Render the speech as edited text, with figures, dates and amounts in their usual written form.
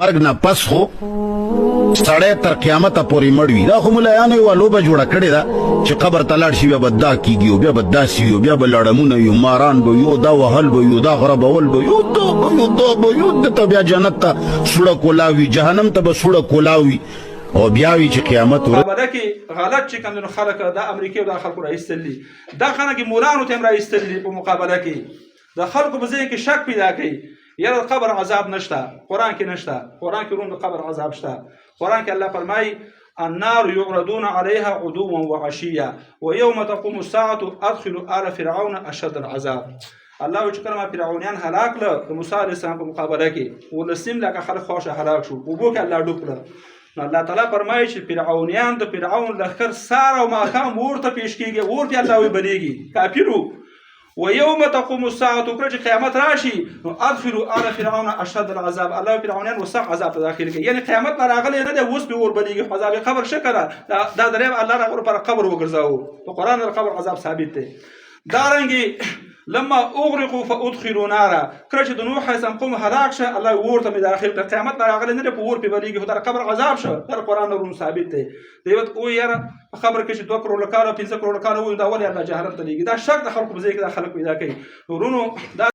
مرګ نه پس خو سړی تر قیامت پورې مړ وي. دا خو ملایانو یوه لوبه جوړه کړې ده چې قبر ته لاړ شي بیا به دا کېږي او بیا به داسې وي او بیا به لړمونه وي ماران به وي دا وهل به وي دا غربول به وي دا به وي دا به وي دته بیا جنت ته سوړه کولا وي جهنم ته به سوړه کولا وي او بیا وي چې قیامت مقابله کې غلط چې کوم خلک د امریکا او د خلکو راایستلي دا خلک مولانو ته هم راایستلي په مقابله کې د خلکو په ذهن کې شک پیدا کوي یاره قبر عذاب نشته قرآن کې نشته قرآن کې روم د قبر عذاب شته قرآن کې الله فرمایي النار يعرضون عليها غدوا وعشيا ويوم تقوم الساعة ادخلوا آل فرعون اشد العذاب الله چې کله فرعونیان هلاک له د موسی علیه السلام په مقابله کې ولسیم لکه خلک خوښه هلاک شو اوبو کې الله ډوب کړه الله تعالی فرمایي چې فرعونیان د فرعون لښکر سار او ماښام ورته پیش کېږي ورته الله وی بلیږي کافرو ويوم تقوم الساعة کله چې قیامت راشي نو ادخلوا آل فرعون اشد العذاب الله فرعونیان وسخ عذاب ته داخل کوي یعنی قیامت راغلی نه دی اوس به ور بلیږي عذاب قبر شکره دا دریم الله راغور پر قبر وګرځاو په قرآن د قبر عذاب ثابت دی دارنګي لما اغرقوا فادخلوا نارا کله چې د نوح علیه السلام قوم هلاک شه الله ورته می داخل کړ قیامت راغلی نه په ور په بلیږي خو د قبر عذاب شه در قرآن روم ثابت دی دیوت او یاره خبر کې چې 2 کروڑ کال او 5 کروڑ کال وي دا ولې الله جهنم ته لېږي دا شک د خلکو په ځای کې د خلکو پیدا کوي ورونو دا